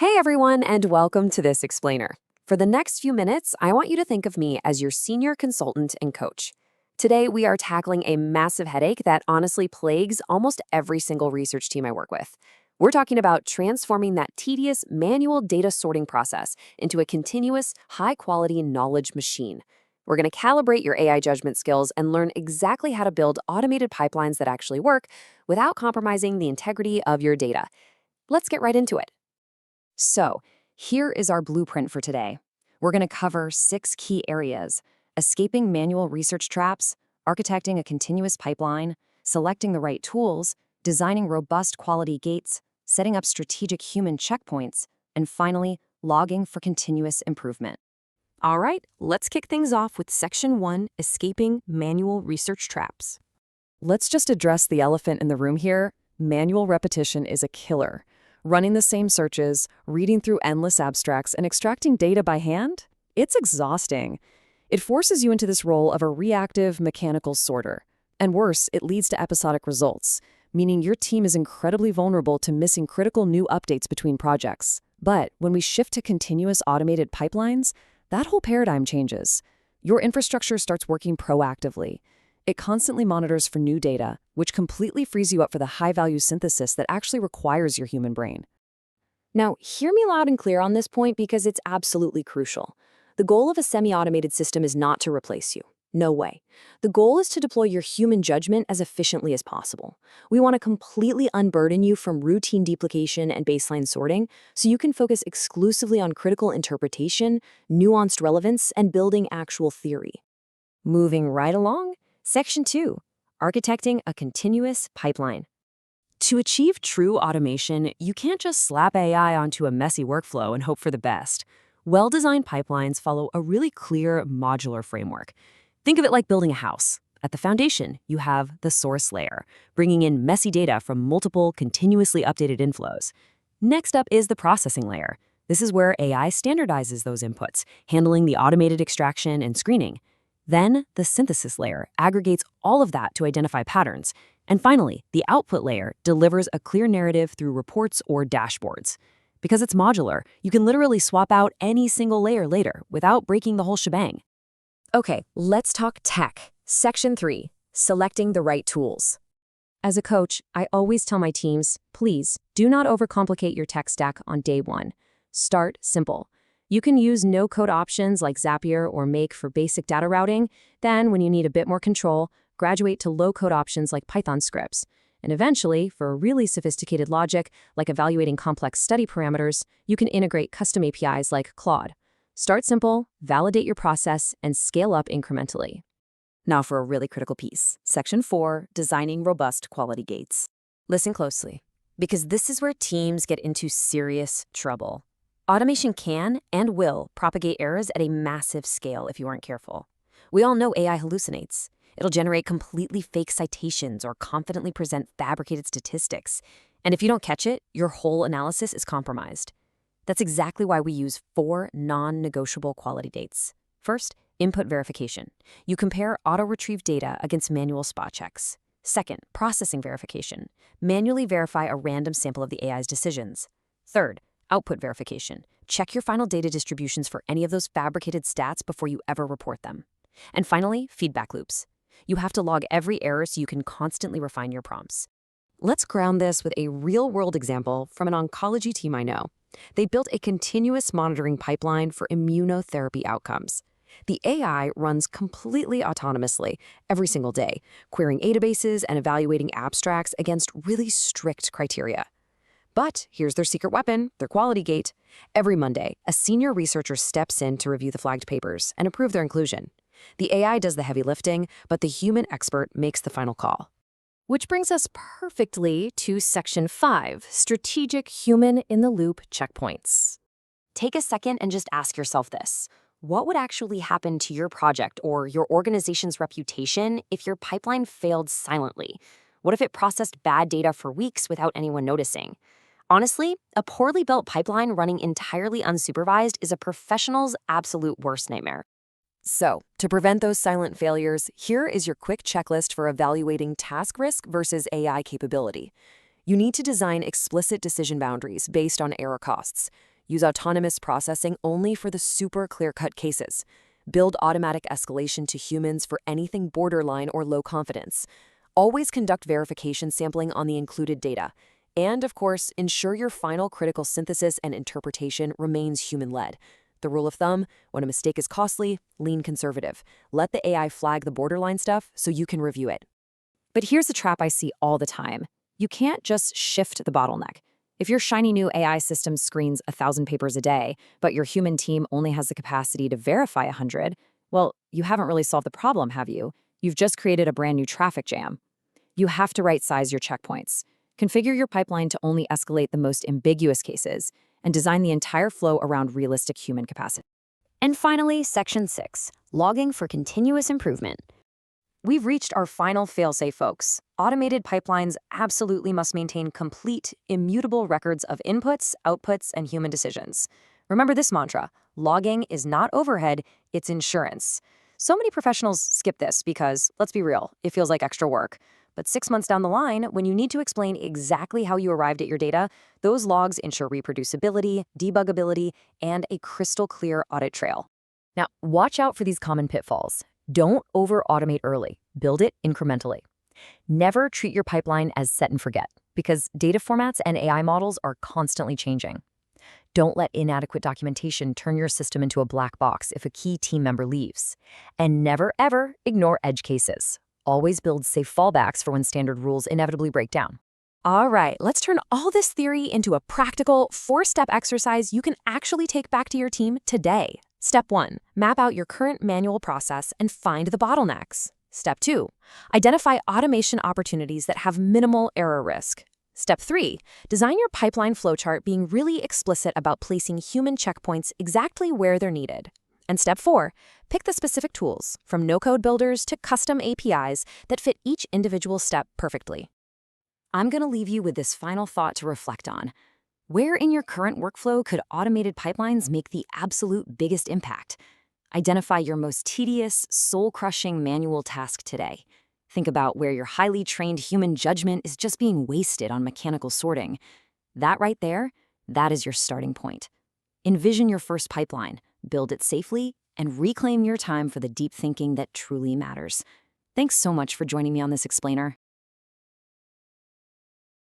Hey everyone, and welcome to this explainer. For the next few minutes, I want you to think of me as your senior consultant and coach. Today, we are tackling a massive headache that honestly plagues almost every single research team I work with. We're talking about transforming that tedious manual data sorting process into a continuous, high-quality knowledge machine. We're going to calibrate your AI judgment skills and learn exactly how to build automated pipelines that actually work without compromising the integrity of your data. Let's get right into it. So, here is our blueprint for today. We're going to cover 6 key areas: escaping manual research traps, architecting a continuous pipeline, selecting the right tools, designing robust quality gates, setting up strategic human checkpoints, and finally, logging for continuous improvement. All right, let's kick things off with Section 1, Escaping Manual Research Traps. Let's just address the elephant in the room here. Manual repetition is a killer. Running the same searches, reading through endless abstracts, and extracting data by hand? It's exhausting. It forces you into this role of a reactive mechanical sorter. And worse, it leads to episodic results, meaning your team is incredibly vulnerable to missing critical new updates between projects. But when we shift to continuous automated pipelines, that whole paradigm changes. Your infrastructure starts working proactively. It constantly monitors for new data, which completely frees you up for the high-value synthesis that actually requires your human brain. Now, hear me loud and clear on this point because it's absolutely crucial. The goal of a semi-automated system is not to replace you. No way. The goal is to deploy your human judgment as efficiently as possible. We want to completely unburden you from routine duplication and baseline sorting so you can focus exclusively on critical interpretation, nuanced relevance, and building actual theory. Moving right along, Section 2, Architecting a Continuous Pipeline. To achieve true automation, you can't just slap AI onto a messy workflow and hope for the best. Well-designed pipelines follow a really clear modular framework. Think of it like building a house. At the foundation, you have the source layer, bringing in messy data from multiple, continuously updated inflows. Next up is the processing layer. This is where AI standardizes those inputs, handling the automated extraction and screening. Then, the synthesis layer aggregates all of that to identify patterns. And finally, the output layer delivers a clear narrative through reports or dashboards. Because it's modular, you can literally swap out any single layer later without breaking the whole shebang. Okay, let's talk tech. Section 3, Selecting the Right Tools. As a coach, I always tell my teams, please do not overcomplicate your tech stack on day one. Start simple. You can use no-code options like Zapier or Make for basic data routing. Then, when you need a bit more control, graduate to low-code options like Python scripts. And eventually, for really sophisticated logic, like evaluating complex study parameters, you can integrate custom APIs like Claude. Start simple, validate your process, and scale up incrementally. Now for a really critical piece, Section 4, Designing Robust Quality Gates. Listen closely, because this is where teams get into serious trouble. Automation can and will propagate errors at a massive scale if you aren't careful. We all know AI hallucinates. It'll generate completely fake citations or confidently present fabricated statistics. And if you don't catch it, your whole analysis is compromised. That's exactly why we use 4 non-negotiable quality dates. First, input verification. You compare auto-retrieved data against manual spot checks. Second, processing verification. Manually verify a random sample of the AI's decisions. Third, output verification. Check your final data distributions for any of those fabricated stats before you ever report them. And finally, feedback loops. You have to log every error so you can constantly refine your prompts. Let's ground this with a real-world example from an oncology team I know. They built a continuous monitoring pipeline for immunotherapy outcomes. The AI runs completely autonomously every single day, querying databases and evaluating abstracts against really strict criteria. But here's their secret weapon, their quality gate. Every Monday, a senior researcher steps in to review the flagged papers and approve their inclusion. The AI does the heavy lifting, but the human expert makes the final call. Which brings us perfectly to Section 5, Strategic Human-in-the-Loop Checkpoints. Take a second and just ask yourself this. What would actually happen to your project or your organization's reputation if your pipeline failed silently? What if it processed bad data for weeks without anyone noticing? Honestly, a poorly built pipeline running entirely unsupervised is a professional's absolute worst nightmare. So, to prevent those silent failures, here is your quick checklist for evaluating task risk versus AI capability. You need to design explicit decision boundaries based on error costs. Use autonomous processing only for the super clear-cut cases. Build automatic escalation to humans for anything borderline or low confidence. Always conduct verification sampling on the included data. And, of course, ensure your final critical synthesis and interpretation remains human-led. The rule of thumb, when a mistake is costly, lean conservative. Let the AI flag the borderline stuff so you can review it. But here's the trap I see all the time. You can't just shift the bottleneck. If your shiny new AI system screens 1,000 papers a day, but your human team only has the capacity to verify 100, well, you haven't really solved the problem, have you? You've just created a brand new traffic jam. You have to right-size your checkpoints. Configure your pipeline to only escalate the most ambiguous cases, and design the entire flow around realistic human capacity. And finally, Section 6, logging for continuous improvement. We've reached our final fail-safe, folks. Automated pipelines absolutely must maintain complete, immutable records of inputs, outputs, and human decisions. Remember this mantra: logging is not overhead, it's insurance. So many professionals skip this because, let's be real, it feels like extra work. But 6 months down the line, when you need to explain exactly how you arrived at your data, those logs ensure reproducibility, debuggability, and a crystal clear audit trail. Now, watch out for these common pitfalls. Don't over-automate early. Build it incrementally. Never treat your pipeline as set and forget, because data formats and AI models are constantly changing. Don't let inadequate documentation turn your system into a black box if a key team member leaves. And never, ever ignore edge cases. Always build safe fallbacks for when standard rules inevitably break down. All right, let's turn all this theory into a practical 4-step exercise you can actually take back to your team today. Step 1, map out your current manual process and find the bottlenecks. Step 2, identify automation opportunities that have minimal error risk. Step 3, design your pipeline flowchart being really explicit about placing human checkpoints exactly where they're needed. And step 4, pick the specific tools, from no-code builders to custom APIs, that fit each individual step perfectly. I'm going to leave you with this final thought to reflect on. Where in your current workflow could automated pipelines make the absolute biggest impact? Identify your most tedious, soul-crushing manual task today. Think about where your highly trained human judgment is just being wasted on mechanical sorting. That right there, that is your starting point. Envision your first pipeline, build it safely, and reclaim your time for the deep thinking that truly matters. Thanks so much for joining me on this explainer.